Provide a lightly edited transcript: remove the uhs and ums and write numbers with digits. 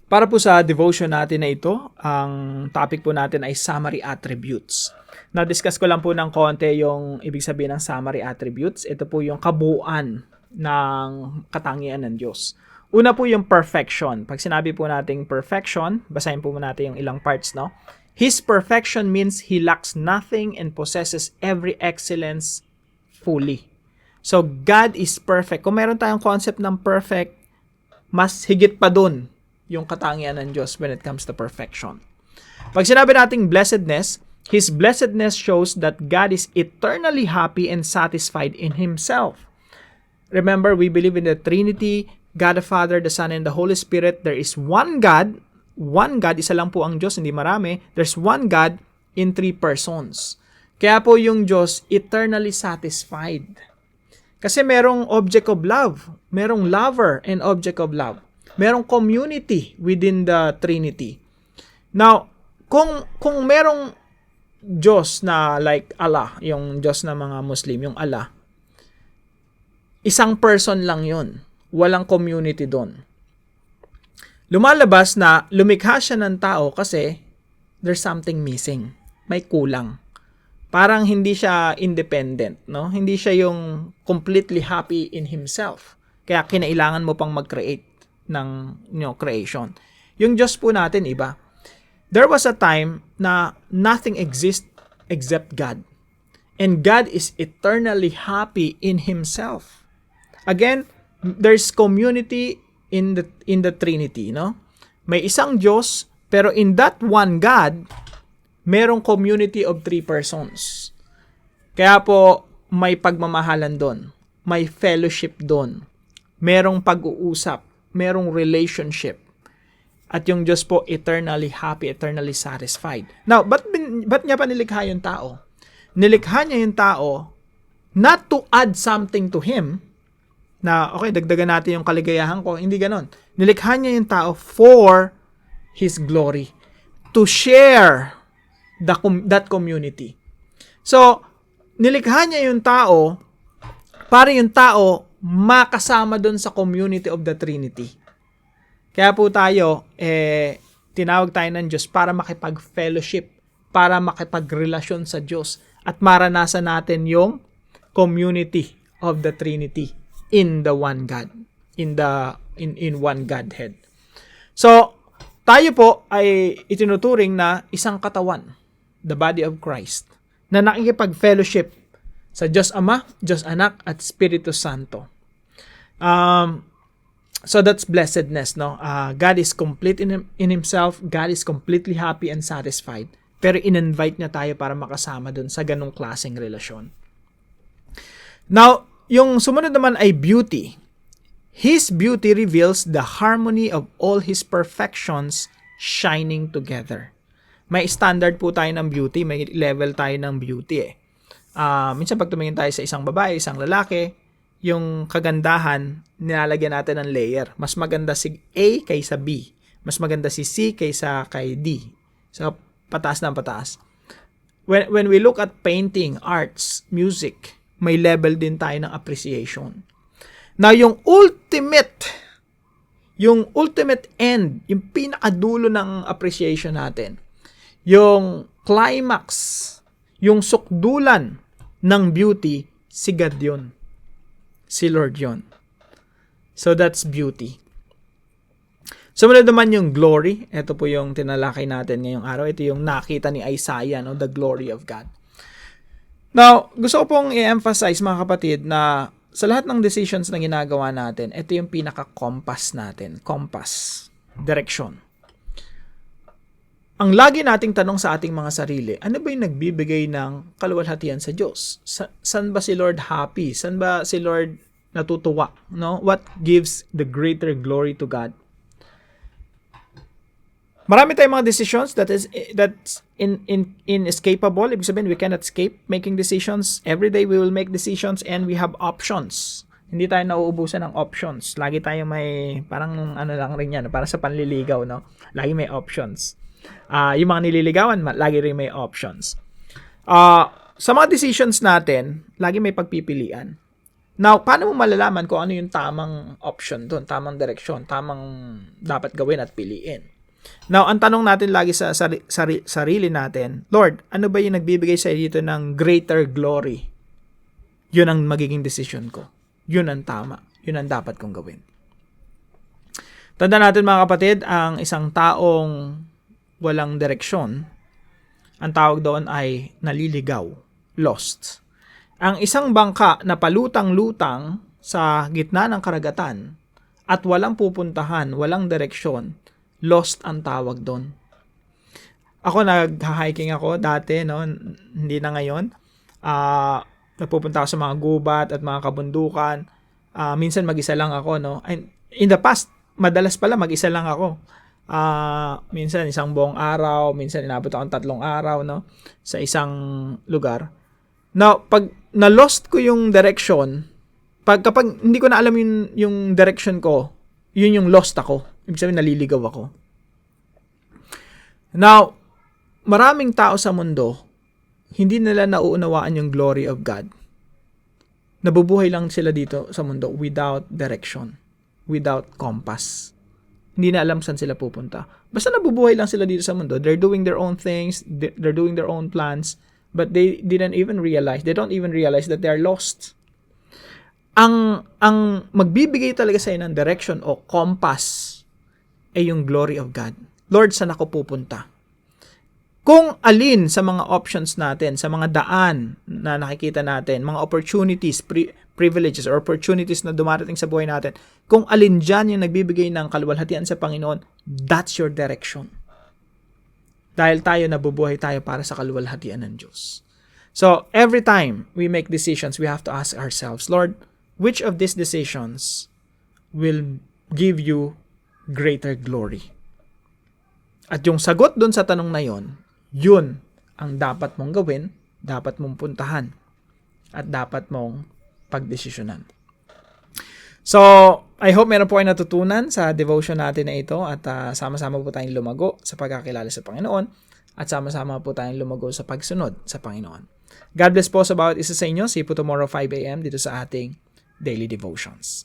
Para po sa devotion natin na ito, ang topic po natin ay summary attributes. Na-discuss ko lang po ng konti yung ibig sabihin ng summary attributes. Ito po yung kabuuan ng katangian ng Diyos. Una po yung perfection. Pag sinabi po nating perfection, basahin po natin yung ilang parts, no? His perfection means He lacks nothing and possesses every excellence fully. So, God is perfect. Kung meron tayong concept ng perfect, mas higit pa dun yung katangian ng Diyos when it comes to perfection. Pag sinabi nating blessedness, His blessedness shows that God is eternally happy and satisfied in Himself. Remember, we believe in the Trinity, God the Father, the Son, and the Holy Spirit. There is one God, isa lang po ang Diyos, hindi marami. There's one God in three persons. Kaya po yung Diyos eternally satisfied. Kasi merong object of love, merong lover and object of love. Merong community within the Trinity. Now, kung merong Diyos na like Allah, yung Diyos na mga Muslim, yung Allah, isang person lang yun. Walang community doon. Lumalabas na lumikha siya ng tao kasi there's something missing. May kulang. Parang hindi siya independent, no? Hindi siya yung completely happy in himself. Kaya kinailangan mo pang mag-create ng creation. Yung Diyos po natin iba. There was a time na nothing exists except God. And God is eternally happy in Himself. Again, there's community in the Trinity, no? May isang Diyos, pero in that one God, merong community of three persons. Kaya po, may pagmamahalan doon. May fellowship doon. Merong pag-uusap. Merong relationship. At yung Diyos po, eternally happy, eternally satisfied. Now, ba't niya pa nilikha yung tao? Nilikha niya yung tao not to add something to Him, na, okay, dagdagan natin yung kaligayahan ko. Hindi ganon. Nilikha niya yung tao for His glory. To share that community. So, nilikha niya yung tao para yung tao makasama doon sa community of the Trinity. Kaya po tayo, tinawag tayo ng Diyos para makipag-fellowship, para makipagrelasyon sa Diyos, at maranasan natin yung community of the Trinity in the one God, in one Godhead. So, tayo po ay itinuturing na isang katawan, the body of Christ, na nakikipag-fellowship sa Diyos Ama, Diyos Anak, at Espiritu Santo. So that's blessedness, no? God is complete in Himself. God is completely happy and satisfied. Pero in-invite niya tayo para makasama dun sa ganong klaseng relasyon. Now, yung sumunod naman ay beauty. His beauty reveals the harmony of all His perfections shining together. May standard po tayo ng beauty, may level tayo ng beauty minsan pag tumingin tayo sa isang babae, isang lalaki, yung kagandahan, nilalagyan natin ng layer. Mas maganda si A kaysa B. Mas maganda si C kaysa kay D. So, pataas na pataas. When we look at painting, arts, music, may level din tayo ng appreciation. Now, yung ultimate end, yung pinakadulo ng appreciation natin, yung climax, yung sukdulan ng beauty, si God yun. Si Lord yun. So that's beauty. Sumunod naman yung glory. Ito po yung tinalakay natin ngayong araw. Ito yung nakita ni Isaiah, no? The glory of God. Now, gusto ko pong i-emphasize mga kapatid na sa lahat ng decisions na ginagawa natin, ito yung pinaka-compass natin. Compass. Direction. Ang lagi nating tanong sa ating mga sarili, ano ba yung nagbibigay ng kaluwalhatian sa Diyos? Saan ba si Lord happy? Saan ba si Lord natutuwa? No? What gives the greater glory to God? Marami tayong mga decisions that's inescapable. Ibig sabihin, we cannot escape making decisions. Every day we will make decisions and we have options. Hindi tayo nauubusan ng options. Lagi tayo may, parang ano lang rin yan, para sa panliligaw, no? Lagi may options. Yung mga nililigawan, lagi rin may options. Sa mga decisions natin, lagi may pagpipilian. Now, paano mo malalaman kung ano yung tamang option doon, tamang direksyon, tamang dapat gawin at piliin? Now, ang tanong natin lagi sa sarili natin, Lord, ano ba yung nagbibigay sa dito ng greater glory? Yun ang magiging decision ko. Yun ang tama. Yun ang dapat kong gawin. Tanda natin mga kapatid, ang isang taong walang direksyon, ang tawag doon ay naliligaw, lost. Ang isang bangka na palutang-lutang sa gitna ng karagatan at walang pupuntahan, walang direksyon, lost ang tawag doon. Ako nag-hiking ako dati, no? Hindi na ngayon. Nagpupunta ako sa mga gubat at mga kabundukan. Minsan mag-isa lang ako, no? And in the past, madalas pala mag-isa lang ako. Minsan isang buong araw, minsan inabot ako 3 araw, no? Sa isang lugar. Now, pag na-lost ko yung direction, kapag hindi ko na alam yung direction ko, yun yung lost ako. Ibig sabihin, naliligaw ako. Now, maraming tao sa mundo, hindi nila nauunawaan yung glory of God. Nabubuhay lang sila dito sa mundo without direction, without compass. Hindi na alam saan sila pupunta. Basta nabubuhay lang sila dito sa mundo. They're doing their own things, they're doing their own plans, but they don't even realize that they are lost. Ang magbibigay talaga sa ng direction o compass ay yung glory of God. Lord, saan ako pupunta? Kung alin sa mga options natin, sa mga daan na nakikita natin, mga opportunities, privileges or opportunities na dumarating sa buhay natin, kung alin dyan yung nagbibigay ng kaluwalhatian sa Panginoon, that's your direction. Dahil tayo nabubuhay tayo para sa kaluwalhatian ng Diyos. So, every time we make decisions, we have to ask ourselves, Lord, which of these decisions will give you greater glory? At yung sagot dun sa tanong na yon, yun ang dapat mong gawin, dapat mong puntahan, at dapat mong pagdesisyonan. So, I hope meron po kayo natutunan sa devotion natin na ito at sama-sama po tayong lumago sa pagkakilala sa Panginoon at sama-sama po tayong lumago sa pagsunod sa Panginoon. God bless po sa bawat isa sa inyo. See you po tomorrow 5 a.m. dito sa ating Daily Devotions.